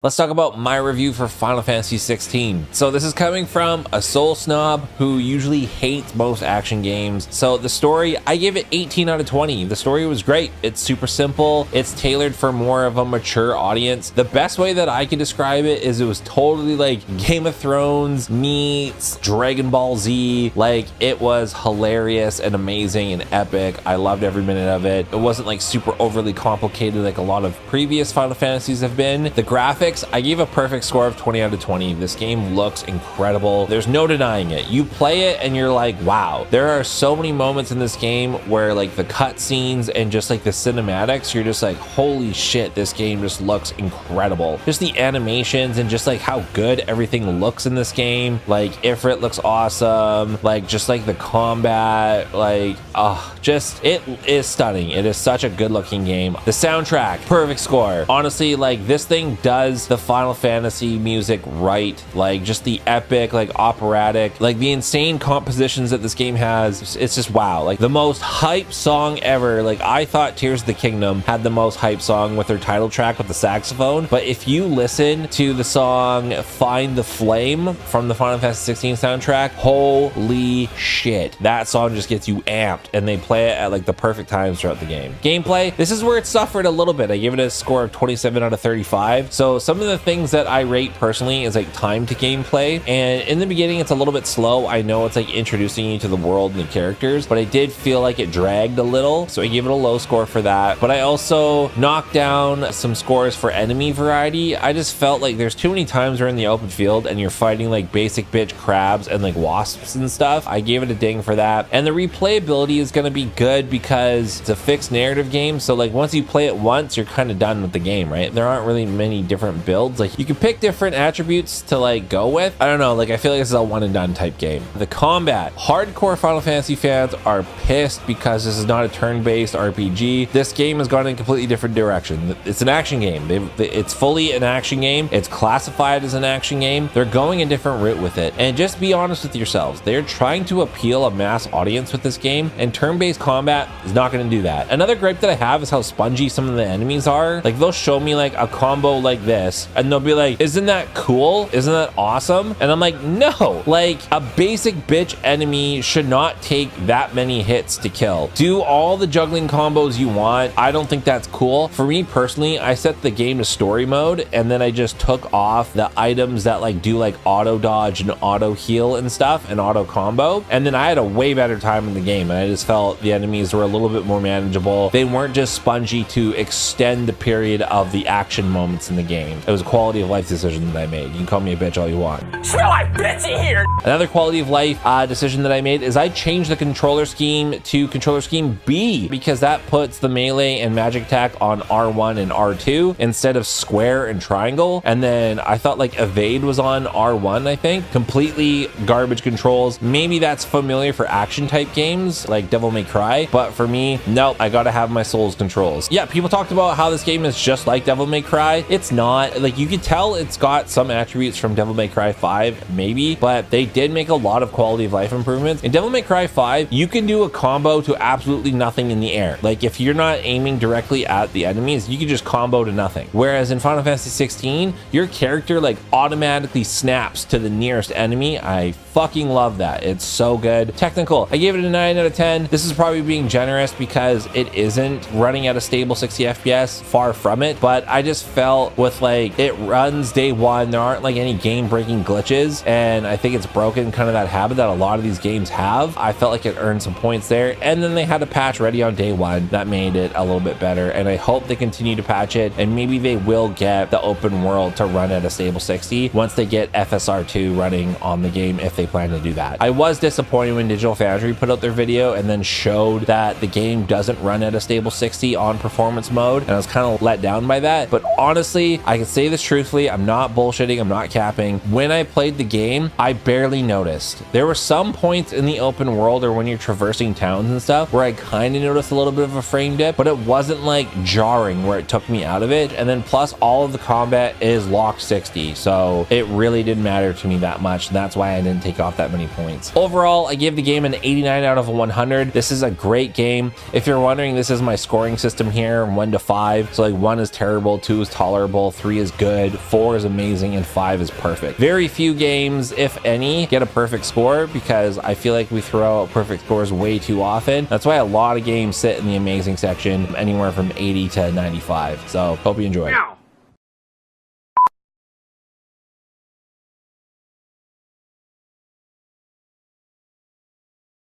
Let's talk about my review for Final Fantasy XVI. So this is coming from a Soul Snob who usually hates most action games. So the story, I give it 18 out of 20. The story was great. It's super simple. It's tailored for more of a mature audience. The best way that I can describe it is it was totally like Game of Thrones meets Dragon Ball Z. Like, it was hilarious and amazing and epic. I loved every minute of it. It wasn't like super overly complicated like a lot of previous Final Fantasies have been. The graphics, I gave a perfect score of 20 out of 20. This game looks incredible. There's no denying it. You play it and you're like, wow. There are so many moments in this game where like the cutscenes and just like the cinematics, you're just like, holy shit, this game just looks incredible. Just the animations and just like how good everything looks in this game. Like Ifrit looks awesome. Like just like the combat, like, just it is stunning. It is such a good looking game. The soundtrack, perfect score. Honestly, like this thing does the Final Fantasy music right. Like just the epic, like operatic, like the insane compositions that this game has. It's just wow. Like the most hype song ever. Like I thought Tears of the Kingdom had the most hype song with their title track with the saxophone, but if you listen to the song Find the Flame from the Final Fantasy XVI soundtrack, holy shit, that song just gets you amped, and they play it at like the perfect times throughout the game. Gameplay, this is where it suffered a little bit. I give it a score of 27 out of 35. So some of the things that I rate personally is like time to gameplay, and in the beginning it's a little bit slow. I know it's like introducing you to the world and the characters, but I did feel like it dragged a little, so I gave it a low score for that. But I also knocked down some scores for enemy variety. I just felt like there's too many times we're in the open field and you're fighting like basic bitch crabs and like wasps and stuff. I gave it a ding for that. And the replayability is going to be good because it's a fixed narrative game, so like once you play it once, you're kind of done with the game, right? There aren't really many different builds. Like you can pick different attributes to like go with. I don't know, like I feel like this is a one and done type game. The combat, hardcore Final Fantasy fans are pissed because this is not a turn-based RPG. This game has gone in a completely different direction. It's an action game. It's fully an action game. It's classified as an action game. They're going a different route with it. And just be honest with yourselves. They're trying to appeal a mass audience with this game, and turn-based combat is not going to do that. Another gripe that I have is how spongy some of the enemies are. Like they'll show me like a combo like this and they'll be like, isn't that cool? Isn't that awesome? And I'm like, no, like a basic bitch enemy should not take that many hits to kill. Do all the juggling combos you want. I don't think that's cool. For me personally, I set the game to story mode and then I just took off the items that like do like auto dodge and auto heal and stuff and auto combo. And then I had a way better time in the game, and I just felt the enemies were a little bit more manageable. They weren't just spongy to extend the period of the action moments in the game. It was a quality of life decision that I made. You can call me a bitch all you want. Smell like bitchy here! Another quality of life decision that I made is I changed the controller scheme to controller scheme B, because that puts the melee and magic attack on R1 and R2 instead of square and triangle. And then I thought like evade was on R1, I think. Completely garbage controls. Maybe that's familiar for action type games like Devil May Cry, but for me, nope, I gotta have my Souls controls. Yeah, people talked about how this game is just like Devil May Cry. It's not. Like you could tell it's got some attributes from Devil May Cry 5, maybe, but they did make a lot of quality of life improvements. In Devil May Cry 5, you can do a combo to absolutely nothing in the air. Like if you're not aiming directly at the enemies, you can just combo to nothing. Whereas in Final Fantasy 16, your character like automatically snaps to the nearest enemy. I fucking love that. It's so good. Technical, I gave it a 9 out of 10. This is probably being generous because it isn't running at a stable 60 FPS, far from it, but I just felt with like it runs day one, there aren't like any game-breaking glitches, and I think it's broken kind of that habit that a lot of these games have. I felt like it earned some points there, and then they had a patch ready on day one that made it a little bit better, and I hope they continue to patch it, and maybe they will get the open world to run at a stable 60 once they get FSR2 running on the game, if they plan to do that. I was disappointed when Digital Foundry put out their video and then showed that the game doesn't run at a stable 60 on performance mode, and I was kind of let down by that. But honestly, I can say this truthfully, I'm not bullshitting, I'm not capping. When I played the game, I barely noticed. There were some points in the open world or when you're traversing towns and stuff where I kind of noticed a little bit of a frame dip, but it wasn't like jarring where it took me out of it. And then plus all of the combat is locked 60, so it really didn't matter to me that much, and that's why I didn't take off that many points. Overall, I give the game an 89 out of 100. This is a great game. If you're wondering, this is my scoring system here, 1 to 5. So like 1 is terrible, 2 is tolerable, 3 3 is good, 4 is amazing, and 5 is perfect. Very few games, if any, get a perfect score because I feel like we throw out perfect scores way too often. That's why a lot of games sit in the amazing section, anywhere from 80 to 95. So hope you enjoy.